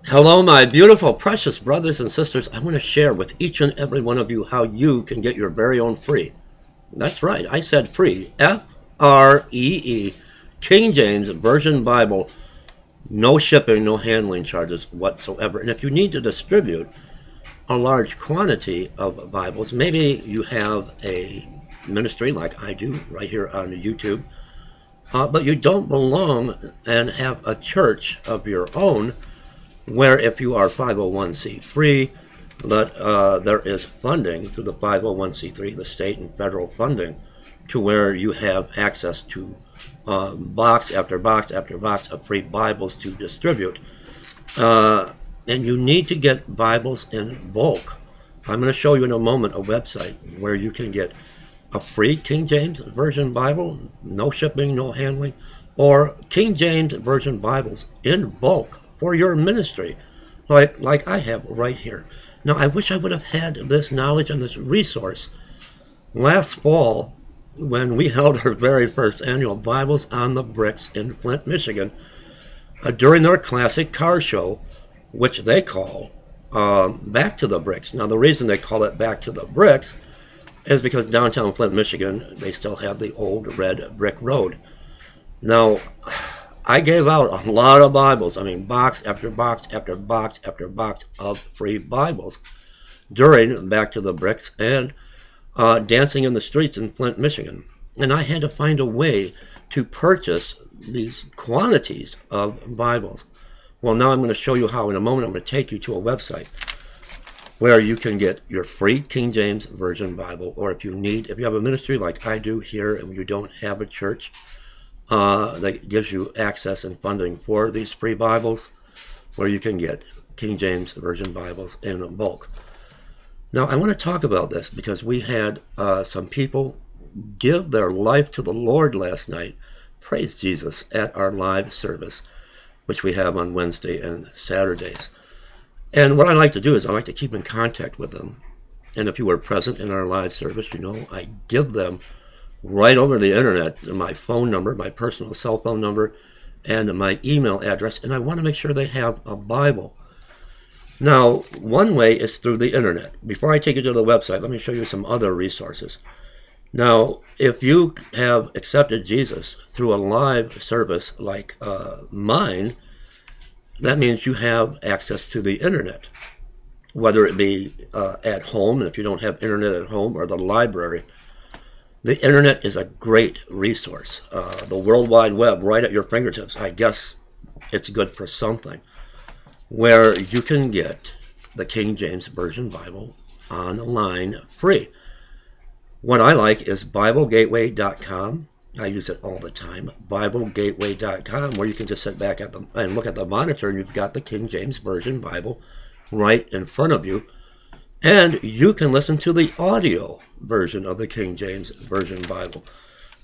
Hello, my beautiful, precious brothers and sisters. I want to share with each and every one of you how you can get your very own free. That's right, I said free. Free King James Version Bible. No shipping, no handling charges whatsoever. And if you need to distribute a large quantity of Bibles, maybe you have a ministry like I do right here on YouTube, but you don't belong and have a church of your own where if you are 501c3, that there is funding through the 501c3, the state and federal funding, to where you have access to box after box after box of free Bibles to distribute. And you need to get Bibles in bulk. I'm going to show you in a moment a website where you can get a free King James Version Bible, no shipping, no handling, or King James Version Bibles in bulk for your ministry, like I have right here. Now, I wish I would have had this knowledge and this resource last fall when we held our very first annual Bibles on the Bricks in Flint, Michigan, during their classic car show, which they call Back to the Bricks. Now, the reason they call it Back to the Bricks is because downtown Flint, Michigan, they still have the old red brick road. Now, I gave out a lot of Bibles. I mean, box after box after box after box of free Bibles during Back to the Bricks and Dancing in the Streets in Flint, Michigan. And I had to find a way to purchase these quantities of Bibles. Well, now I'm going to show you how in a moment. I'm going to take you to a website where you can get your free King James Version Bible, or if you have a ministry like I do here and you don't have a church that gives you access and funding for these free Bibles, where you can get King James Version Bibles in bulk. Now, I want to talk about this because we had some people give their life to the Lord last night, praise Jesus, at our live service, which we have on Wednesday and Saturdays. And what I like to do is I like to keep in contact with them. And if you were present in our live service, you know I give them right over the internet my phone number, my personal cell phone number, and my email address, and I want to make sure they have a Bible. Now, one way is through the internet. Before I take you to the website, let me show you some other resources. Now, if you have accepted Jesus through a live service like mine, that means you have access to the internet, whether it be at home, and if you don't have internet at home, or the library. The internet is a great resource. The World Wide Web right at your fingertips. I guess it's good for something, where you can get the King James Version Bible online free. What I like is BibleGateway.com. I use it all the time. BibleGateway.com, where you can just sit back and look at the monitor, and you've got the King James Version Bible right in front of you. And you can listen to the audio version of the King James Version Bible.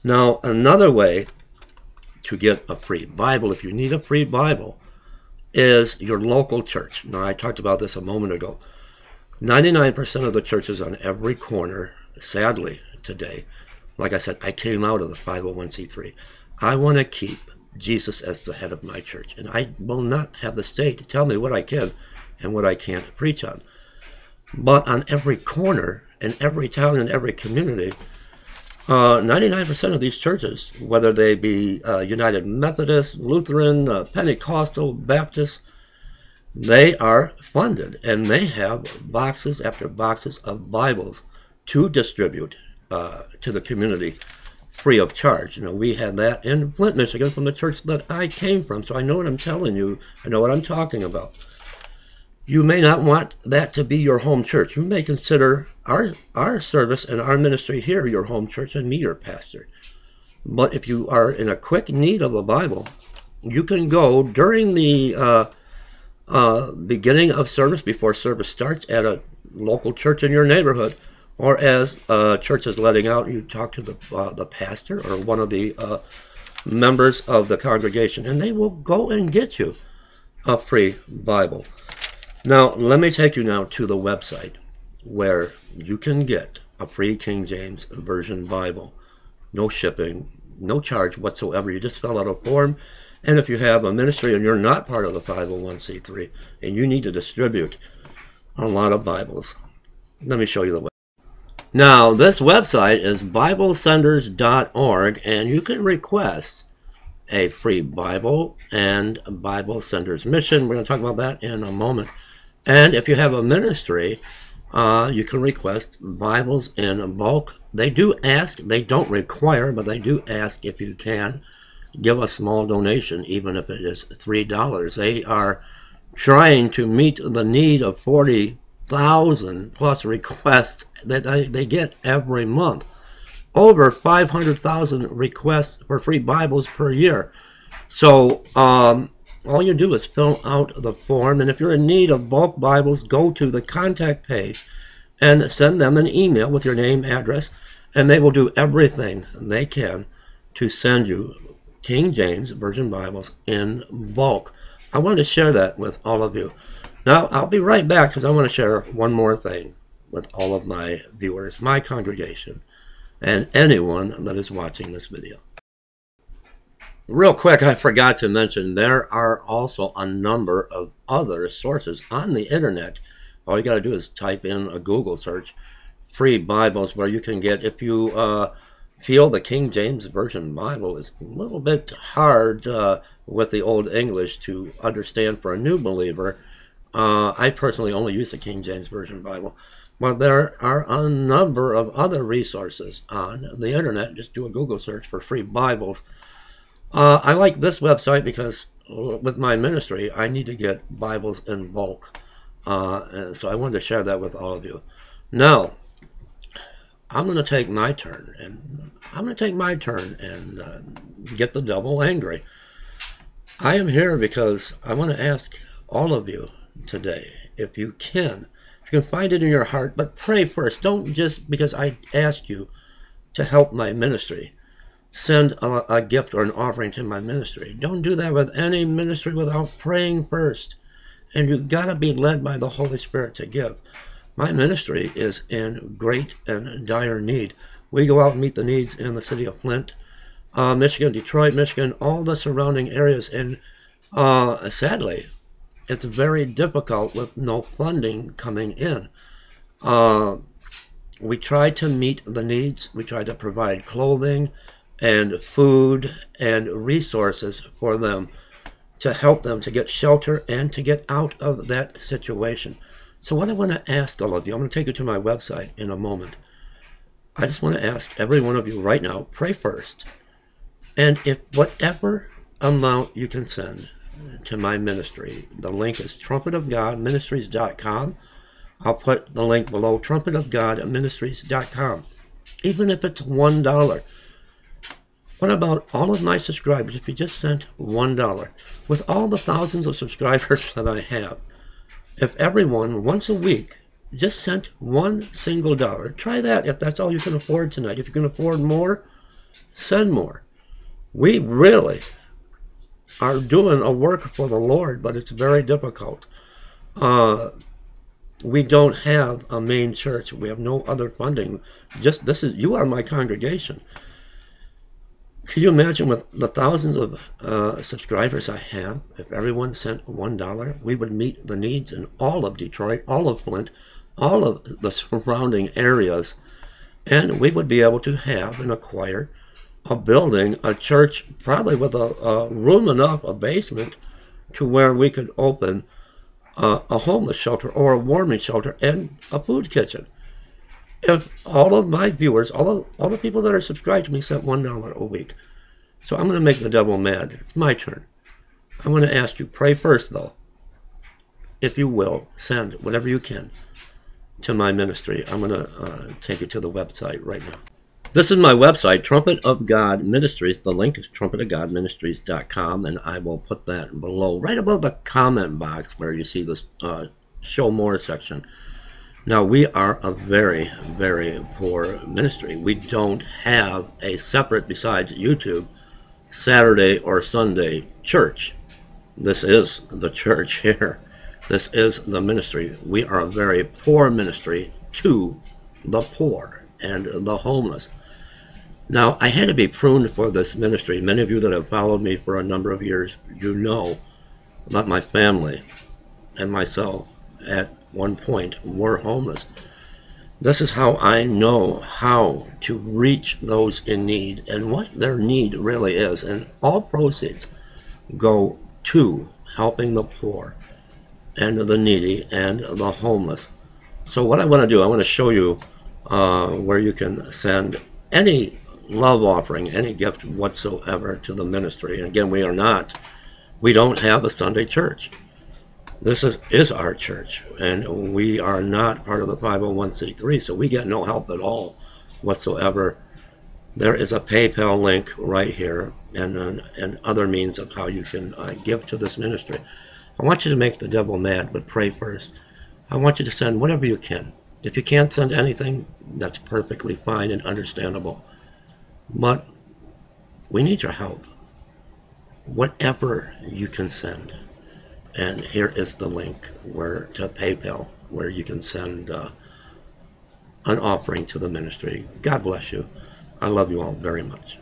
Now, another way to get a free Bible, if you need a free Bible, is your local church. Now, I talked about this a moment ago. 99% of the churches on every corner, sadly, today, like I said, I came out of the 501c3. I want to keep Jesus as the head of my church, and I will not have the state tell me what I can and what I can't preach on. But on every corner, in every town, in every community, 99% of these churches, whether they be United Methodist, Lutheran, Pentecostal, Baptist, they are funded, and they have boxes after boxes of Bibles to distribute to the community free of charge. You know, we had that in Flint, Michigan, from the church that I came from, so I know what I'm telling you. I know what I'm talking about. You may not want that to be your home church. You may consider our service and our ministry here your home church and me your pastor. But if you are in a quick need of a Bible, you can go during the beginning of service, before service starts, at a local church in your neighborhood, or as church is letting out, you talk to the pastor or one of the members of the congregation, and they will go and get you a free Bible. Now, let me take you now to the website where you can get a free King James Version Bible. No shipping, no charge whatsoever. You just fill out a form And if you have a ministry and you're not part of the 501c3 and you need to distribute a lot of Bibles, let me show you the way. Now, this website is BibleSenders.org, and you can request a free Bible and Bible Senders Mission. We're going to talk about that in a moment. And if you have a ministry, you can request Bibles in bulk. They do ask, they don't require, but they do ask if you can give a small donation, even if it is $3. They are trying to meet the need of 40,000 plus requests that they get every month. Over 500,000 requests for free Bibles per year. So all you do is fill out the form, and if you're in need of bulk Bibles, go to the contact page and send them an email with your name, address, and they will do everything they can to send you King James Version Bibles in bulk. I wanted to share that with all of you. Now, I'll be right back because I want to share one more thing with all of my viewers, my congregation, and anyone that is watching this video. Real quick, I forgot to mention there are also a number of other sources on the internet. All you got to do is type in a Google search, free Bibles, where you can get, if you feel the King James Version Bible is a little bit hard with the Old English to understand for a new believer. I personally only use the King James Version Bible. But there are a number of other resources on the internet. Just do a Google search for free Bibles. I like this website because with my ministry, I need to get Bibles in bulk. So I wanted to share that with all of you. Now, I'm going to take my turn, and get the devil angry. I am here because I want to ask all of you today, if you can find it in your heart, but pray first. Don't just because I ask you to help my ministry, send a gift or an offering to my ministry. Don't do that with any ministry without praying first. And you've got to be led by the Holy Spirit to give. My ministry is in great and dire need. We go out and meet the needs in the city of Flint, Michigan, Detroit, Michigan, all the surrounding areas. And sadly, it's very difficult with no funding coming in. We try to meet the needs. We try to provide clothing and food and resources for them to help them to get shelter and to get out of that situation. So what I want to ask all of you, I'm going to take you to my website in a moment. I just want to ask every one of you right now, pray first. And if whatever amount you can send to my ministry, the link is trumpetofgodministries.com. I'll put the link below, trumpetofgodministries.com. Even if it's $1. What about all of my subscribers if you just sent $1? With all the thousands of subscribers that I have, if everyone once a week just sent one single dollar, try that if that's all you can afford tonight. If you can afford more, send more. We really are doing a work for the Lord, but it's very difficult. We don't have a main church. We have no other funding. You are my congregation. Can you imagine with the thousands of subscribers I have, if everyone sent $1, we would meet the needs in all of Detroit, all of Flint, all of the surrounding areas, and we would be able to have and acquire a building, a church, probably with a room enough, a basement, to where we could open a homeless shelter or a warming shelter and a food kitchen. If all of my viewers, all the people that are subscribed to me sent $1 a week. So I'm going to make the devil mad. It's my turn. I'm going to ask you, pray first though. If you will, send whatever you can to my ministry. I'm going to take you to the website right now. This is my website, Trumpet of God Ministries. The link is trumpetofgodministries.com, and I will put that below, right above the comment box where you see this show more section. Now, we are a very, very poor ministry. We don't have a separate, besides YouTube, Saturday or Sunday church. This is the church here. This is the ministry. We are a very poor ministry to the poor and the homeless. Now, I had to be pruned for this ministry. Many of you that have followed me for a number of years, you know that my family and myself at one point were homeless. This is how I know how to reach those in need and what their need really is. And all proceeds go to helping the poor and the needy and the homeless. So what I want to do, I want to show you where you can send any love offering, any gift whatsoever to the ministry. And again, we don't have a Sunday church. This is our church, and we are not part of the 501c3, so we get no help at all whatsoever. There is a PayPal link right here, and other means of how you can give to this ministry. I want you to make the devil mad, but pray first. I want you to send whatever you can. If you can't send anything, that's perfectly fine and understandable. But we need your help. Whatever you can send. And here is the link to PayPal, where you can send an offering to the ministry. God bless you. I love you all very much.